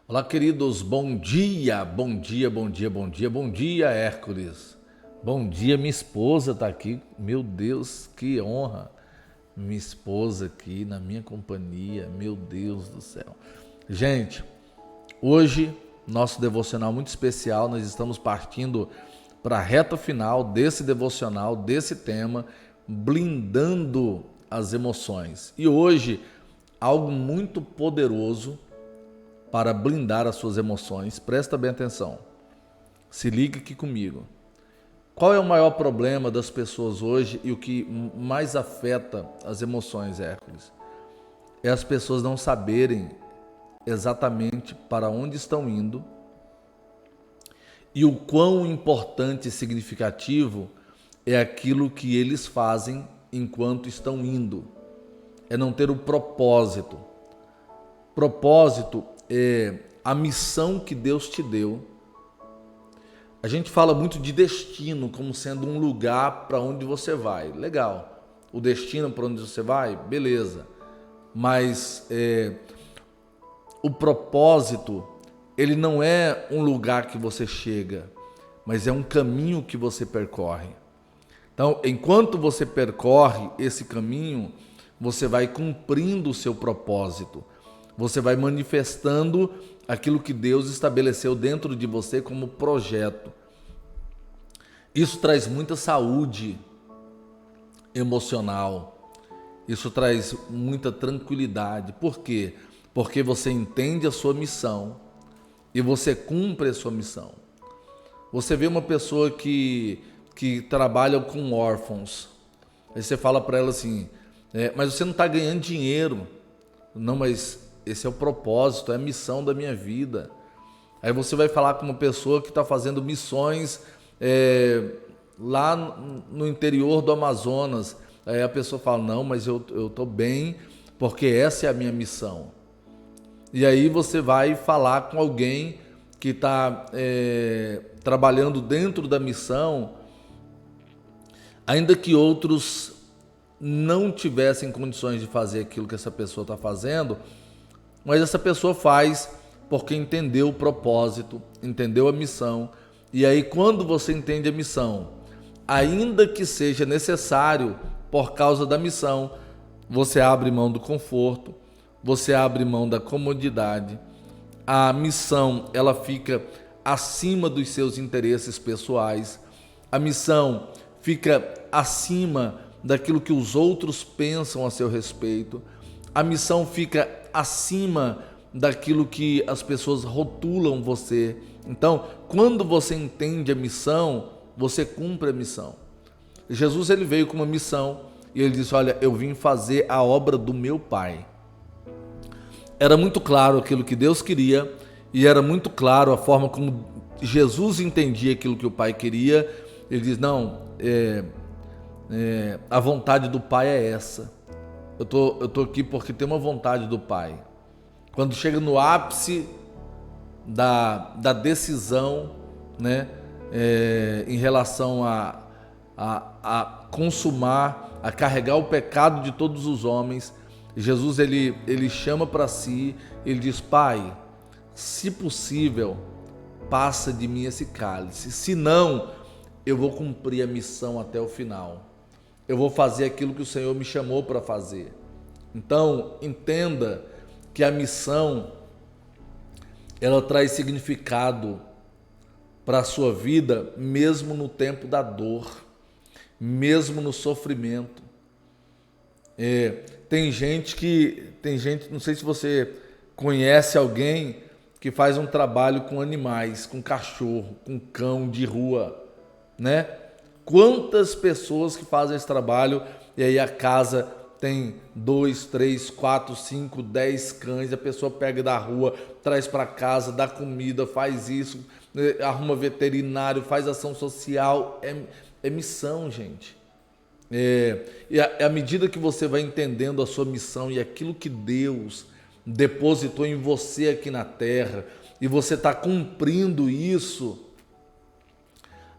Olá, queridos, bom dia, bom dia, bom dia, bom dia, bom dia, Hércules. Bom dia, minha esposa está aqui. Meu Deus, que honra. Minha esposa aqui na minha companhia, meu Deus do céu. Gente, hoje, nosso devocional muito especial, nós estamos partindo para a reta final desse devocional, desse tema, blindando as emoções. E hoje, algo muito poderoso para blindar as suas emoções. Presta bem atenção. Se liga aqui comigo. Qual é o maior problema das pessoas hoje e o que mais afeta as emoções, Hércules? É as pessoas não saberem exatamente para onde estão indo e o quão importante e significativo é aquilo que eles fazem enquanto estão indo. É não ter o propósito. Propósito é a missão que Deus te deu. A gente fala muito de destino como sendo um lugar para onde você vai. Legal. O destino para onde você vai, beleza. Mas o propósito, ele não é um lugar que você chega, mas é um caminho que você percorre. Então, enquanto você percorre esse caminho, você vai cumprindo o seu propósito. Você vai manifestando aquilo que Deus estabeleceu dentro de você como projeto. Isso traz muita saúde emocional. Isso traz muita tranquilidade. Por quê? Porque você entende a sua missão e você cumpre a sua missão. Você vê uma pessoa que trabalha com órfãos. Aí você fala para ela assim, mas você não está ganhando dinheiro. Não, mas esse é o propósito, é a missão da minha vida. Aí você vai falar com uma pessoa que está fazendo missões lá no interior do Amazonas. Aí a pessoa fala, não, mas eu estou bem porque essa é a minha missão. E aí você vai falar com alguém que está trabalhando dentro da missão, ainda que outros não tivessem condições de fazer aquilo que essa pessoa está fazendo, mas essa pessoa faz porque entendeu o propósito, entendeu a missão. E aí quando você entende a missão, ainda que seja necessário por causa da missão, você abre mão do conforto, você abre mão da comodidade. A missão, ela fica acima dos seus interesses pessoais. A missão fica acima daquilo que os outros pensam a seu respeito. A missão fica acima daquilo que as pessoas rotulam você. Então, quando você entende a missão, você cumpre a missão. Jesus, ele veio com uma missão e ele disse, olha, eu vim fazer a obra do meu Pai. Era muito claro aquilo que Deus queria e era muito claro a forma como Jesus entendia aquilo que o Pai queria. Ele diz, não, a vontade do Pai é essa. Eu tô aqui porque tem uma vontade do Pai. Quando chega no ápice da decisão, né, em relação a consumar, a carregar o pecado de todos os homens, Jesus ele chama para si, ele diz, Pai, se possível, passa de mim esse cálice, se não, eu vou cumprir a missão até o final. Eu vou fazer aquilo que o Senhor me chamou para fazer. Então, entenda que a missão, ela traz significado para a sua vida, mesmo no tempo da dor, mesmo no sofrimento. Tem gente, não sei se você conhece alguém que faz um trabalho com animais, com cachorro, com cão de rua, né? Quantas pessoas que fazem esse trabalho e aí a casa tem 2, 3, 4, 5, 10 cães, a pessoa pega da rua, traz para casa, dá comida, faz isso, arruma veterinário, faz ação social, é missão, gente. E à medida que você vai entendendo a sua missão e aquilo que Deus depositou em você aqui na terra, e você está cumprindo isso,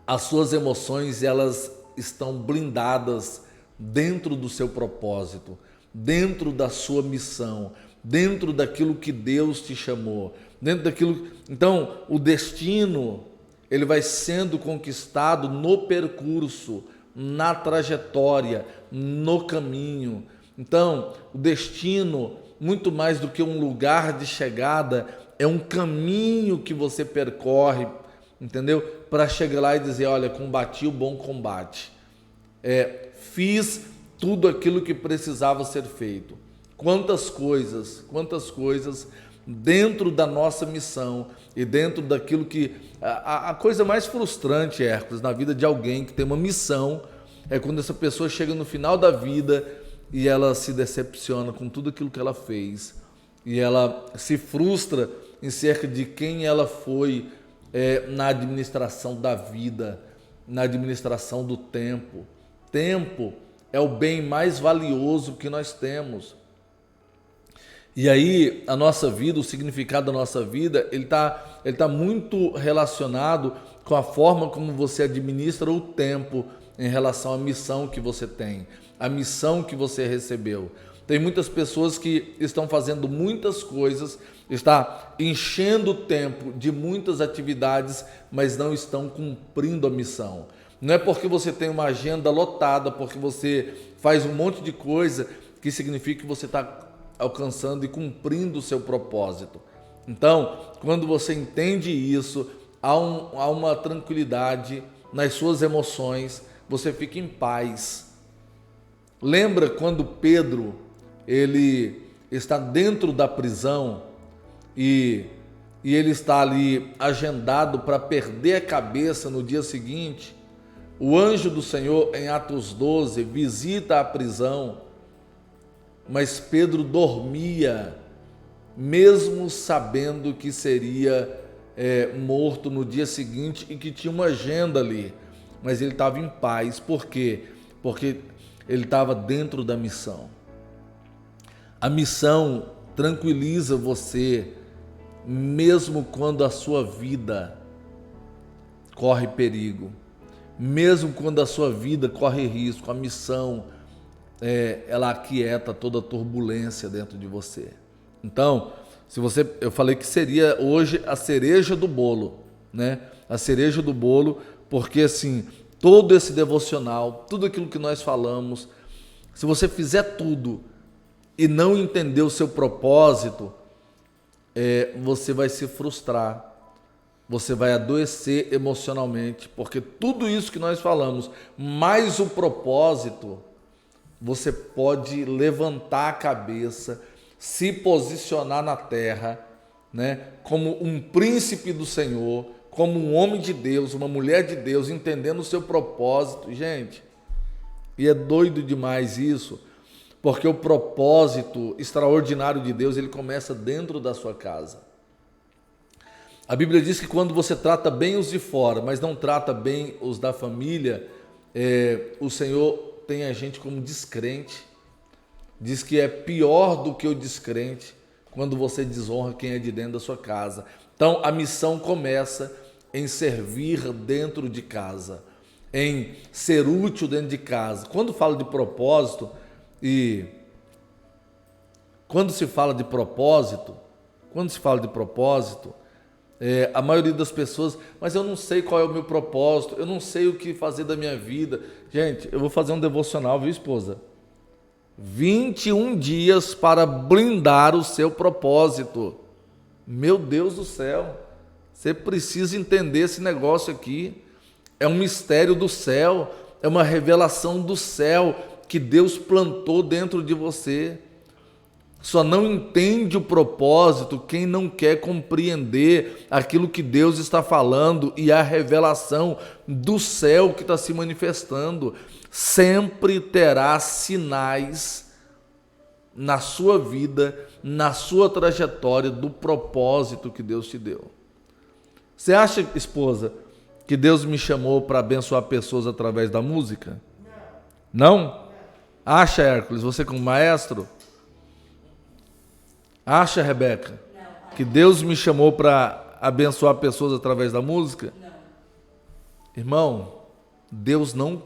as suas emoções, elas estão blindadas dentro do seu propósito, dentro da sua missão, dentro daquilo que Deus te chamou, dentro daquilo. Então, o destino, ele vai sendo conquistado no percurso, na trajetória, no caminho. Então, o destino, muito mais do que um lugar de chegada, é um caminho que você percorre, entendeu? Para chegar lá e dizer, olha, combati o bom combate. Fiz tudo aquilo que precisava ser feito. Quantas coisas dentro da nossa missão e dentro daquilo que... A coisa mais frustrante, Hércules, na vida de alguém que tem uma missão, é quando essa pessoa chega no final da vida e ela se decepciona com tudo aquilo que ela fez. E ela se frustra em cerca de quem ela foi na administração da vida, na administração do tempo. Tempo é o bem mais valioso que nós temos. E aí a nossa vida, o significado da nossa vida, ele tá muito relacionado com a forma como você administra o tempo em relação à missão que você tem, a missão que você recebeu. Tem muitas pessoas que estão fazendo muitas coisas, está enchendo o tempo de muitas atividades, mas não estão cumprindo a missão. Não é porque você tem uma agenda lotada, porque você faz um monte de coisa, que significa que você está alcançando e cumprindo o seu propósito. Então, quando você entende isso, há uma tranquilidade nas suas emoções, você fica em paz. Lembra quando Pedro, ele está dentro da prisão e ele está ali agendado para perder a cabeça no dia seguinte? O anjo do Senhor, em Atos 12, visita a prisão, mas Pedro dormia, mesmo sabendo que seria morto no dia seguinte e que tinha uma agenda ali. Mas ele estava em paz. Por quê? Porque ele estava dentro da missão. A missão tranquiliza você, mesmo quando a sua vida corre perigo, mesmo quando a sua vida corre risco. A missão, ela aquieta toda a turbulência dentro de você. Então, eu falei que seria hoje a cereja do bolo, né? A cereja do bolo, porque assim, todo esse devocional, tudo aquilo que nós falamos, se você fizer tudo e não entender o seu propósito, você vai se frustrar, você vai adoecer emocionalmente, porque tudo isso que nós falamos, mais o propósito, você pode levantar a cabeça, se posicionar na terra, né, como um príncipe do Senhor, como um homem de Deus, uma mulher de Deus, entendendo o seu propósito, gente. E é doido demais isso, porque o propósito extraordinário de Deus, ele começa dentro da sua casa. A Bíblia diz que quando você trata bem os de fora, mas não trata bem os da família, o Senhor tem a gente como descrente. Diz que é pior do que o descrente quando você desonra quem é de dentro da sua casa. Então a missão começa em servir dentro de casa, em ser útil dentro de casa. Quando fala de propósito quando se fala de propósito, a maioria das pessoas, mas eu não sei qual é o meu propósito, eu não sei o que fazer da minha vida. Gente, eu vou fazer um devocional, viu, esposa? 21 dias para blindar o seu propósito. Meu Deus do céu, você precisa entender esse negócio aqui. É um mistério do céu, é uma revelação do céu que Deus plantou dentro de você. Só não entende o propósito quem não quer compreender aquilo que Deus está falando e a revelação do céu que está se manifestando. Sempre terá sinais na sua vida, na sua trajetória do propósito que Deus te deu. Você acha, esposa, que Deus me chamou para abençoar pessoas através da música? Não? Acha, Hércules, você como maestro? Acha, Rebeca, que Deus me chamou para abençoar pessoas através da música? Não. Irmão, Deus não...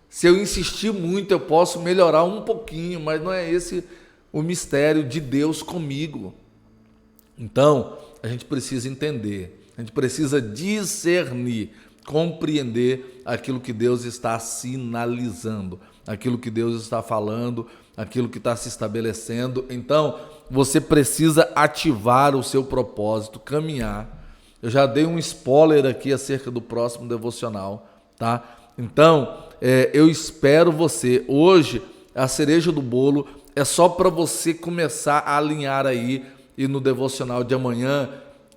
Se eu insistir muito, eu posso melhorar um pouquinho, mas não é esse o mistério de Deus comigo. Então, a gente precisa entender, a gente precisa discernir, compreender aquilo que Deus está sinalizando, aquilo que Deus está falando, aquilo que está se estabelecendo. Então, você precisa ativar o seu propósito, caminhar. Eu já dei um spoiler aqui acerca do próximo devocional, tá? Então, eu espero você. Hoje, a cereja do bolo é só para você começar a alinhar aí, e no devocional de amanhã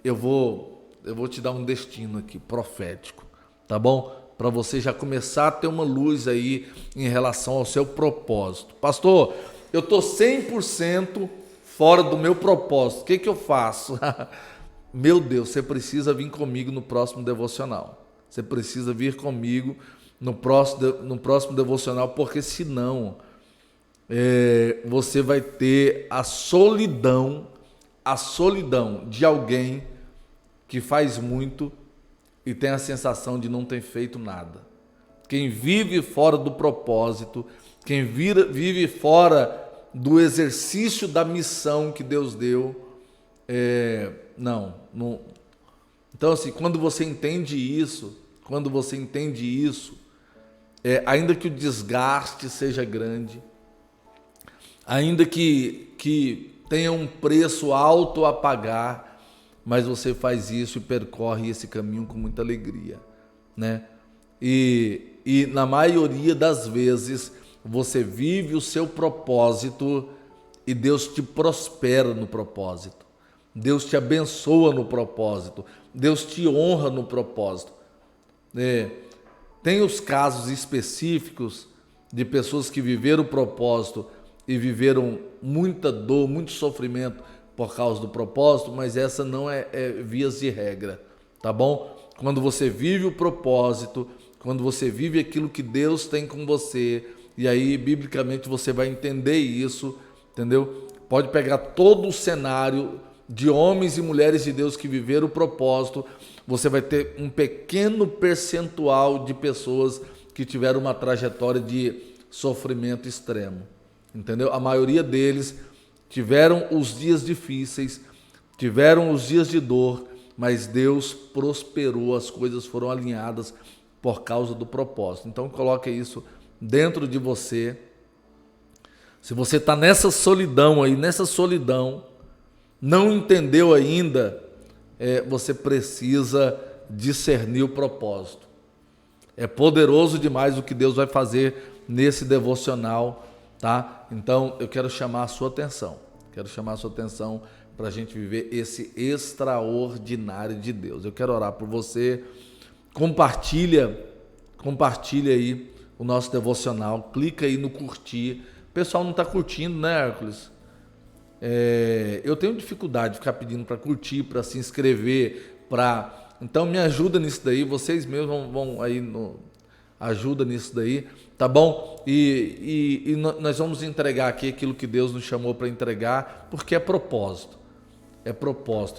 eu vou te dar um destino aqui, profético, tá bom? Para você já começar a ter uma luz aí em relação ao seu propósito. Pastor, eu estou 100% fora do meu propósito, o que eu faço? Meu Deus, você precisa vir comigo no próximo devocional. Você precisa vir comigo no próximo devocional, porque senão você vai ter a solidão de alguém que faz muito e tem a sensação de não ter feito nada. Quem vive fora do propósito, quem vive fora do exercício da missão que Deus deu, não. Então, assim, quando você entende isso, ainda que o desgaste seja grande, ainda que tenha um preço alto a pagar, mas você faz isso e percorre esse caminho com muita alegria, né? E na maioria das vezes você vive o seu propósito e Deus te prospera no propósito. Deus te abençoa no propósito. Deus te honra no propósito. Tem os casos específicos de pessoas que viveram o propósito e viveram muita dor, muito sofrimento por causa do propósito, mas essa não é vias de regra, tá bom? Quando você vive o propósito, quando você vive aquilo que Deus tem com você, e aí biblicamente você vai entender isso, entendeu? Pode pegar todo o cenário de homens e mulheres de Deus que viveram o propósito, você vai ter um pequeno percentual de pessoas que tiveram uma trajetória de sofrimento extremo, entendeu? A maioria deles tiveram os dias difíceis, tiveram os dias de dor, mas Deus prosperou, as coisas foram alinhadas por causa do propósito. Então coloque isso dentro de você. Se você está nessa solidão, não entendeu ainda, você precisa discernir o propósito. É poderoso demais o que Deus vai fazer nesse devocional, tá? Então eu quero chamar a sua atenção. Para a gente viver esse extraordinário de Deus. Eu quero orar por você. Compartilha aí o nosso devocional. Clica aí no curtir. O pessoal não está curtindo, né, Hércules? Eu tenho dificuldade de ficar pedindo para curtir, para se inscrever, então me ajuda nisso daí, vocês mesmos vão aí ajuda nisso daí, tá bom? E nós vamos entregar aqui aquilo que Deus nos chamou para entregar, porque é propósito,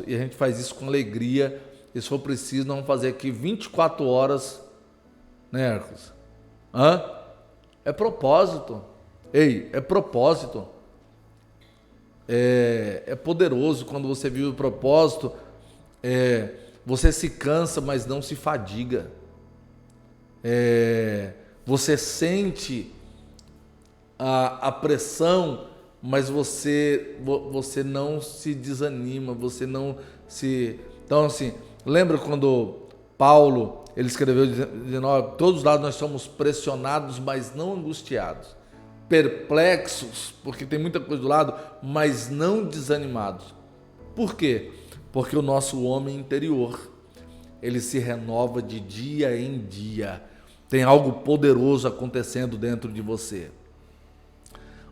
e a gente faz isso com alegria. E se for preciso, nós vamos fazer aqui 24 horas, né, Hércules? É propósito, é propósito. É poderoso quando você vive o propósito. Você se cansa, mas não se fadiga. Você sente a pressão, mas você não se desanima, você não se... Então, assim, lembra quando Paulo, ele escreveu dizendo, todos lados nós somos pressionados, mas não angustiados. Perplexos, porque tem muita coisa do lado, mas não desanimados. Por quê? Porque o nosso homem interior, ele se renova de dia em dia. Tem algo poderoso acontecendo dentro de você.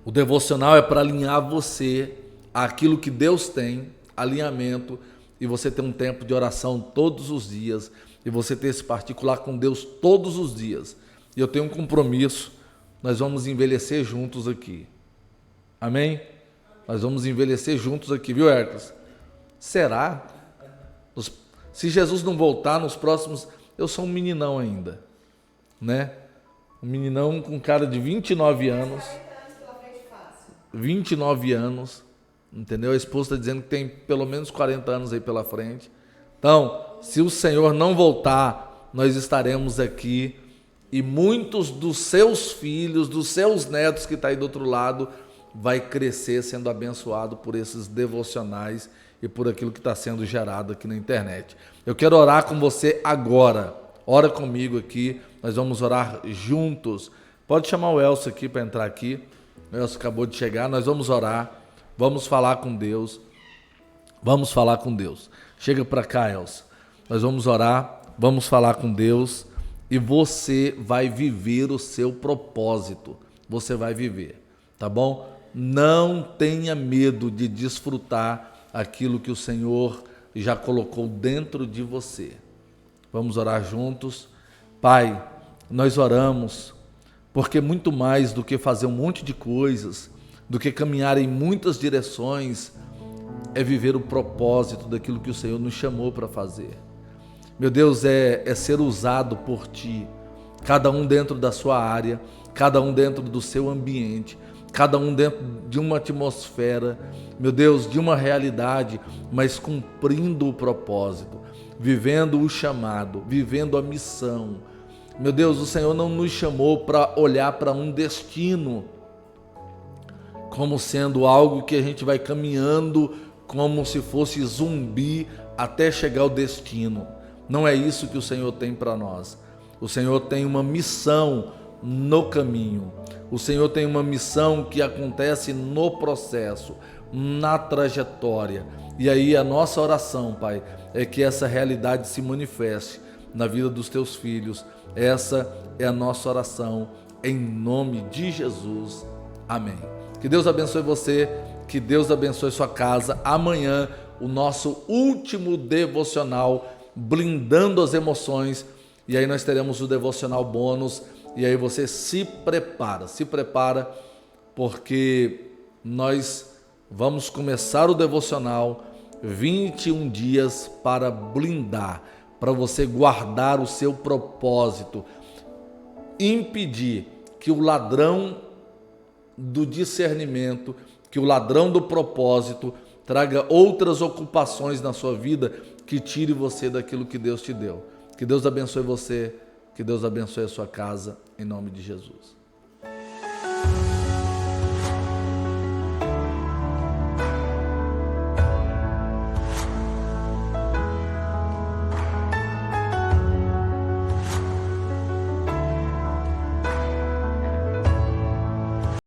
O devocional é para alinhar você àquilo que Deus tem, alinhamento, e você ter um tempo de oração todos os dias, e você ter esse particular com Deus todos os dias. E eu tenho um compromisso. Nós vamos envelhecer juntos aqui. Amém? Nós vamos envelhecer juntos aqui, viu, Hércules? Será? Se Jesus não voltar nos próximos... Eu sou um meninão ainda, né? Um meninão com cara de 29 anos. 29 anos, entendeu? A esposa está dizendo que tem pelo menos 40 anos aí pela frente. Então, se o Senhor não voltar, nós estaremos aqui e muitos dos seus filhos, dos seus netos que estão aí do outro lado, vai crescer sendo abençoado por esses devocionais e por aquilo que está sendo gerado aqui na internet. Eu quero orar com você agora. Ora comigo aqui, nós vamos orar juntos. Pode chamar o Elcio aqui para entrar aqui. O Elcio acabou de chegar, nós vamos orar, vamos falar com Deus. Vamos falar com Deus. Chega para cá, Elcio. Nós vamos orar, vamos falar com Deus e você vai viver o seu propósito. Você vai viver, tá bom? Não tenha medo de desfrutar aquilo que o Senhor já colocou dentro de você. Vamos orar juntos. Pai, nós oramos porque muito mais do que fazer um monte de coisas, do que caminhar em muitas direções, é viver o propósito daquilo que o Senhor nos chamou para fazer. Meu Deus, é ser usado por Ti, cada um dentro da sua área, cada um dentro do seu ambiente, cada um dentro de uma atmosfera, meu Deus, de uma realidade, mas cumprindo o propósito, vivendo o chamado, vivendo a missão. Meu Deus, o Senhor não nos chamou para olhar para um destino como sendo algo que a gente vai caminhando como se fosse zumbi até chegar ao destino. Não é isso que o Senhor tem para nós. O Senhor tem uma missão no caminho. O Senhor tem uma missão que acontece no processo, na trajetória. E aí a nossa oração, Pai, é que essa realidade se manifeste na vida dos teus filhos. Essa é a nossa oração, em nome de Jesus. Amém. Que Deus abençoe você, que Deus abençoe sua casa. Amanhã, o nosso último devocional, blindando as emoções. E aí nós teremos o devocional bônus. E aí você se prepara, porque nós vamos começar o devocional 21 dias para blindar, para você guardar o seu propósito, impedir que o ladrão do discernimento, que o ladrão do propósito traga outras ocupações na sua vida que tire você daquilo que Deus te deu. Que Deus abençoe você, que Deus abençoe a sua casa, em nome de Jesus.